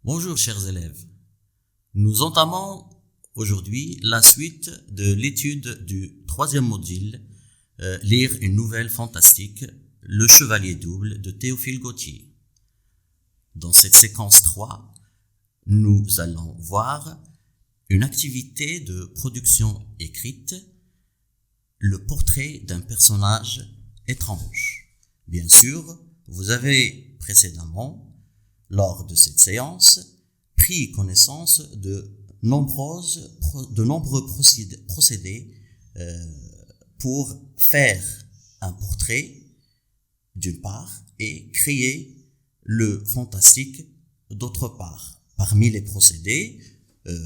Bonjour chers élèves, nous entamons aujourd'hui la suite de l'étude du troisième module, lire une nouvelle fantastique, Le Chevalier double de Théophile Gautier. Dans cette séquence 3, nous allons voir une activité de production écrite, le portrait d'un personnage étrange. Bien sûr, vous avez précédemment, lors de cette séance, pris connaissance de nombreux procédés pour faire un portrait d'une part et créer le fantastique d'autre part. Parmi les procédés,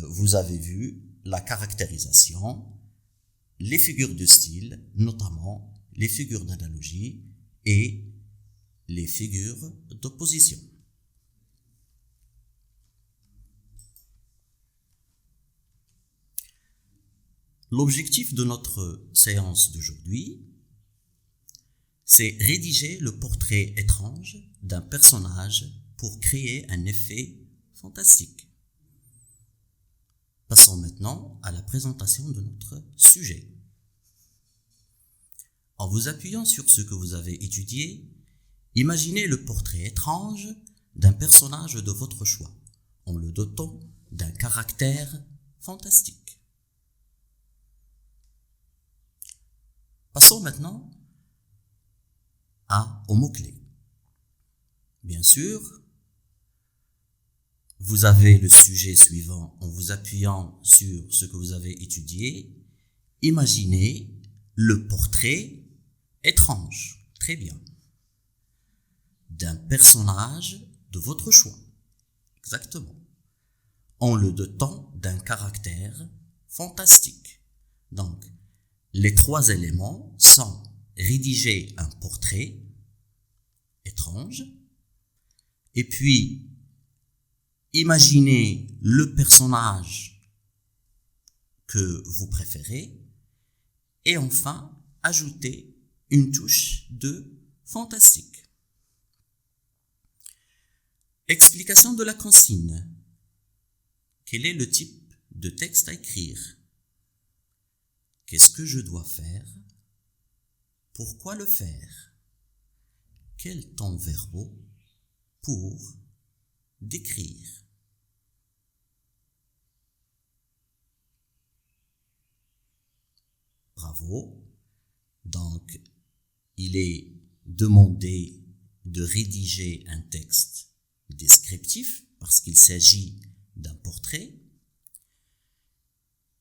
vous avez vu la caractérisation, les figures de style, notamment les figures d'analogie et les figures d'opposition. L'objectif de notre séance d'aujourd'hui, c'est rédiger le portrait étrange d'un personnage pour créer un effet fantastique. Passons maintenant à la présentation de notre sujet. En vous appuyant sur ce que vous avez étudié, imaginez le portrait étrange d'un personnage de votre choix, en le dotant d'un caractère fantastique. Passons maintenant aux mots-clés. Bien sûr, vous avez le sujet suivant en vous appuyant sur ce que vous avez étudié. Imaginez le portrait étrange, très bien, d'un personnage de votre choix, exactement, en le dotant d'un caractère fantastique. Donc, les trois éléments sont rédiger un portrait étrange, et puis imaginer le personnage que vous préférez, et enfin ajouter une touche de fantastique. Explication de la consigne. Quel est le type de texte à écrire? Qu'est-ce que je dois faire? Pourquoi le faire? Quels temps verbaux pour décrire? Bravo. Donc, il est demandé de rédiger un texte descriptif parce qu'il s'agit d'un portrait.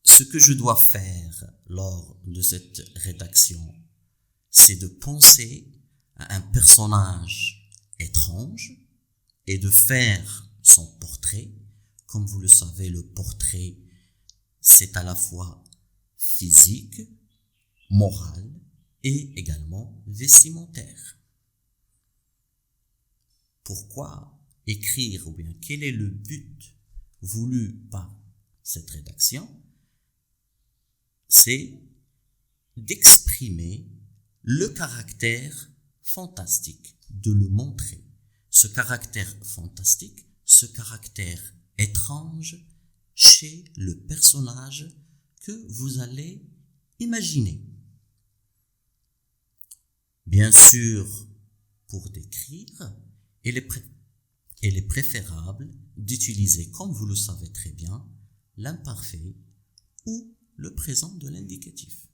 Ce que je dois faire lors de cette rédaction, c'est de penser à un personnage étrange et de faire son portrait. Comme vous le savez, le portrait, c'est à la fois physique, moral et également vestimentaire. Pourquoi écrire, ou bien quel est le but voulu par cette rédaction? C'est d'exprimer le caractère fantastique, de le montrer. Ce caractère fantastique, ce caractère étrange chez le personnage que vous allez imaginer. Bien sûr, pour décrire, il est préférable d'utiliser, comme vous le savez très bien, l'imparfait ou le présent de l'indicatif.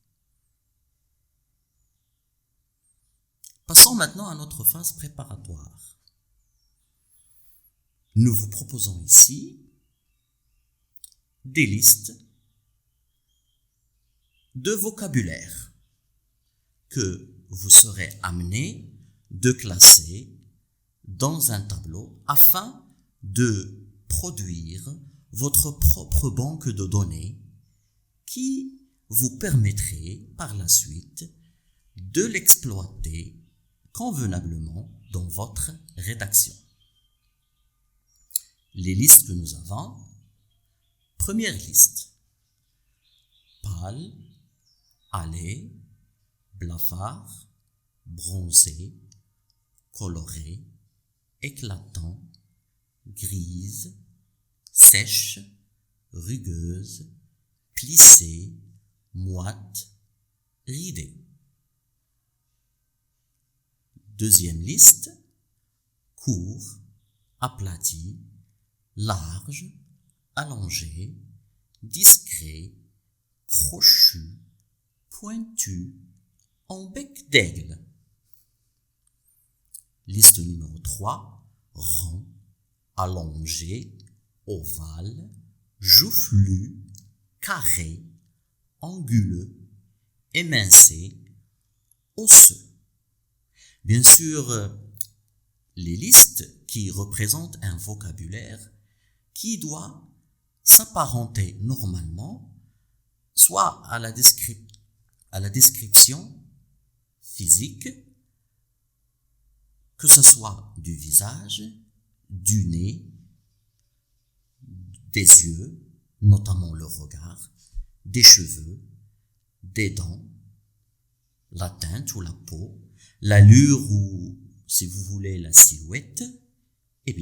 Passons maintenant à notre phase préparatoire. Nous vous proposons ici des listes de vocabulaire que vous serez amenés de classer dans un tableau afin de produire votre propre banque de données qui vous permettrait par la suite de l'exploiter convenablement dans votre rédaction. Les listes que nous avons. Première liste. Pâle, allé, blafard, bronzé, coloré, éclatant, grise, sèche, rugueuse, plissée, moite, ridée. Deuxième liste, court, aplati, large, allongé, discret, crochu, pointu, en bec d'aigle. Liste numéro 3, rond, allongé, ovale, joufflu, carré, anguleux, émincé, osseux. Bien sûr, les listes qui représentent un vocabulaire qui doit s'apparenter normalement soit à la description physique, que ce soit du visage, du nez, des yeux, notamment le regard, des cheveux, des dents, la teinte ou la peau, l'allure ou, si vous voulez, la silhouette, et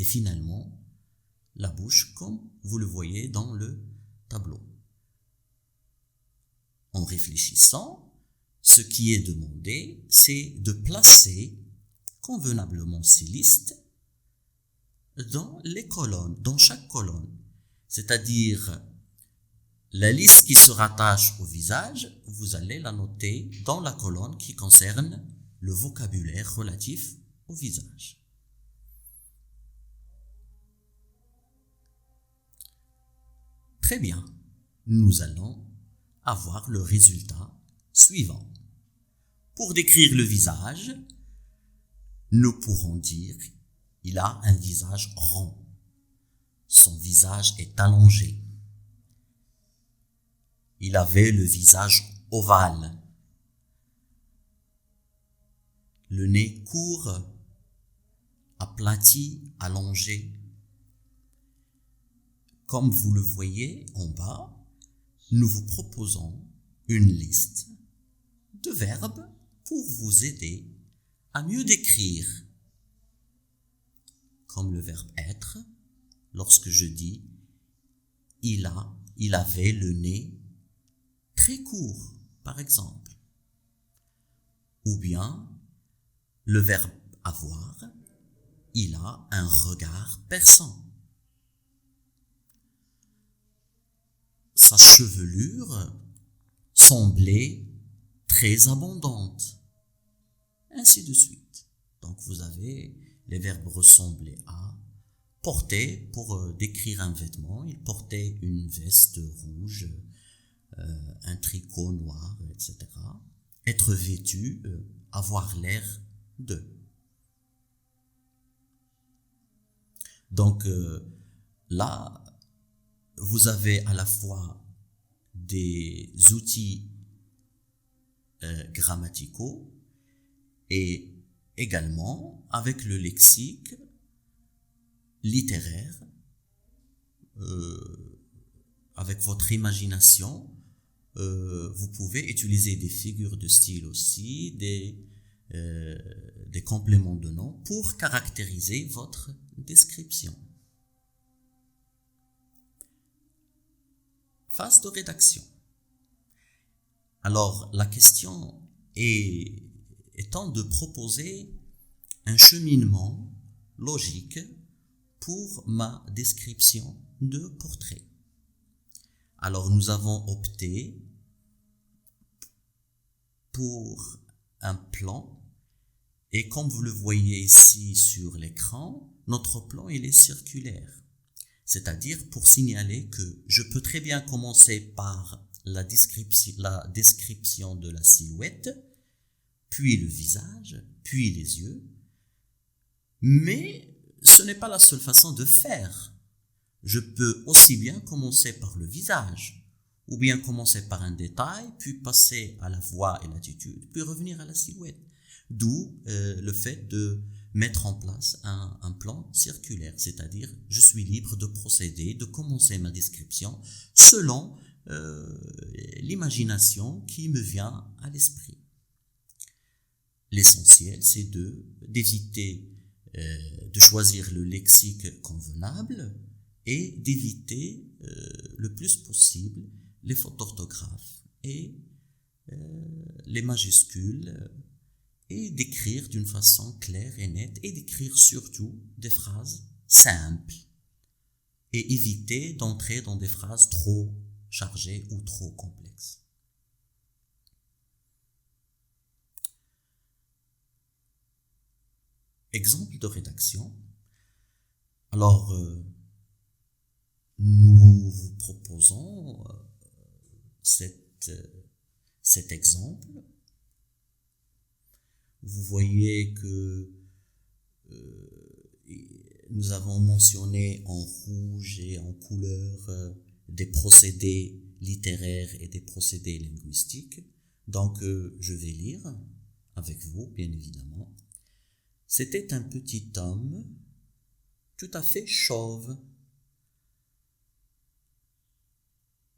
finalement, la bouche, comme vous le voyez dans le tableau. En réfléchissant, ce qui est demandé, c'est de placer convenablement ces listes dans les colonnes, dans chaque colonne. C'est-à-dire, la liste qui se rattache au visage, vous allez la noter dans la colonne qui concerne le vocabulaire relatif au visage. Très bien, nous allons avoir le résultat suivant. Pour décrire le visage, nous pourrons dire il a un visage rond. Son visage est allongé. Il avait le visage ovale. Le nez court, aplati, allongé. Comme vous le voyez en bas, nous vous proposons une liste de verbes pour vous aider à mieux décrire. Comme le verbe être, lorsque je dis il avait le nez très court, par exemple. Ou bien le verbe avoir, il a un regard perçant. Sa chevelure semblait très abondante. Ainsi de suite. Donc vous avez les verbes ressembler à, porter pour décrire un vêtement, il portait une veste rouge, un tricot noir, etc. Être vêtu, avoir l'air de. Donc là, vous avez à la fois des outils grammaticaux et également avec le lexique littéraire, avec votre imagination, vous pouvez utiliser des figures de style aussi, des compléments de nom pour caractériser votre description. Phase de rédaction. Alors, la question étant de proposer un cheminement logique pour ma description de portrait. Alors, nous avons opté pour un plan et comme vous le voyez ici sur l'écran, notre plan il est circulaire. C'est-à-dire pour signaler que je peux très bien commencer par la description de la silhouette, puis le visage, puis les yeux. Mais ce n'est pas la seule façon de faire. Je peux aussi bien commencer par le visage, ou bien commencer par un détail, puis passer à la voix et l'attitude, puis revenir à la silhouette. D'où le fait de mettre en place un plan circulaire, c'est-à-dire je suis libre de procéder, de commencer ma description selon l'imagination qui me vient à l'esprit. L'essentiel, c'est d'éviter de choisir le lexique convenable et d'éviter le plus possible les fautes d'orthographe et les majuscules et d'écrire d'une façon claire et nette et d'écrire surtout des phrases simples et éviter d'entrer dans des phrases trop chargées ou trop complexes. Exemple de rédaction. Alors, nous vous proposons cet exemple. Vous voyez que nous avons mentionné en rouge et en couleur des procédés littéraires et des procédés linguistiques. Donc, je vais lire avec vous, bien évidemment. C'était un petit homme tout à fait chauve.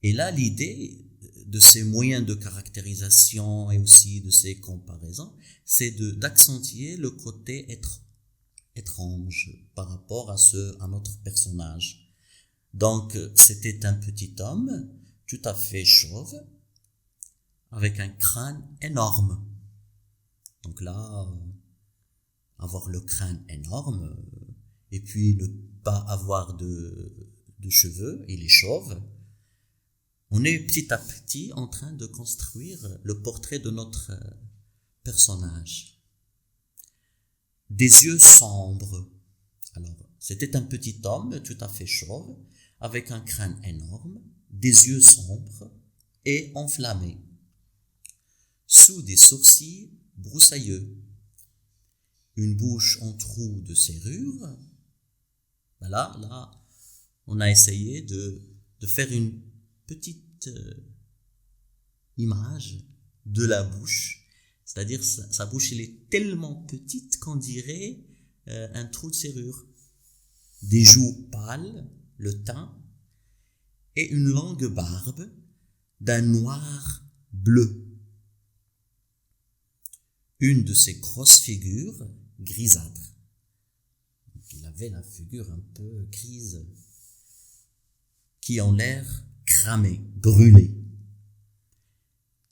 Et là, l'idée de ces moyens de caractérisation et aussi de ces comparaisons, c'est d'accentuer le côté étrange par rapport à notre personnage. Donc, c'était un petit homme tout à fait chauve avec un crâne énorme. Donc là, avoir le crâne énorme et puis ne pas avoir de cheveux, il est chauve. On est petit à petit en train de construire le portrait de notre personnage. Des yeux sombres. Alors, c'était un petit homme tout à fait chauve, avec un crâne énorme, des yeux sombres et enflammés, sous des sourcils broussailleux, une bouche en trou de serrure. Voilà, là, on a essayé de faire une petite image de la bouche, c'est-à-dire sa bouche elle est tellement petite qu'on dirait un trou de serrure, des joues pâles, le teint et une longue barbe d'un noir bleu. Une de ses grosses figures grisâtres. Il avait la figure un peu grise qui ont l'air cramé, brûlé.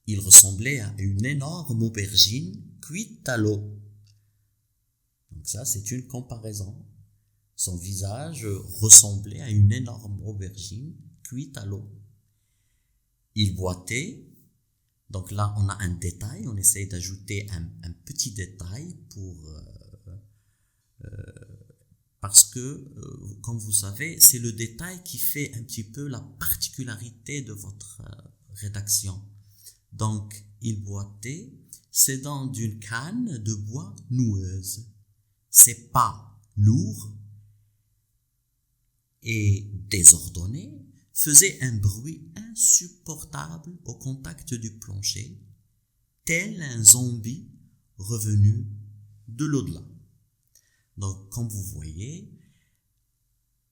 Il ressemblait à une énorme aubergine cuite à l'eau. Donc ça, c'est une comparaison. Son visage ressemblait à une énorme aubergine cuite à l'eau. Il boitait. Donc là, on a un détail. On essaye d'ajouter un petit détail parce que, comme vous savez, c'est le détail qui fait un petit peu la particularité de votre rédaction. Donc, il boitait, c'est dans une canne de bois noueuse. C'est pas lourd et désordonné, faisait un bruit insupportable au contact du plancher, tel un zombie revenu de l'au-delà. Donc, comme vous voyez,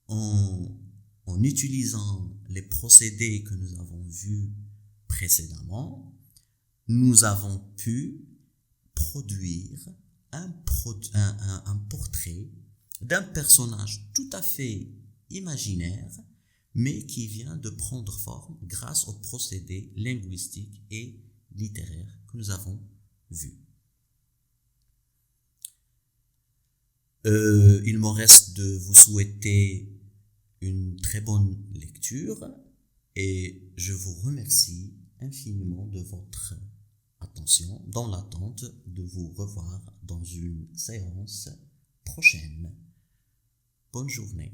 en utilisant les procédés que nous avons vus précédemment, nous avons pu produire un portrait d'un personnage tout à fait imaginaire, mais qui vient de prendre forme grâce aux procédés linguistiques et littéraires que nous avons vus. Il me reste de vous souhaiter une très bonne lecture et je vous remercie infiniment de votre attention dans l'attente de vous revoir dans une séance prochaine. Bonne journée.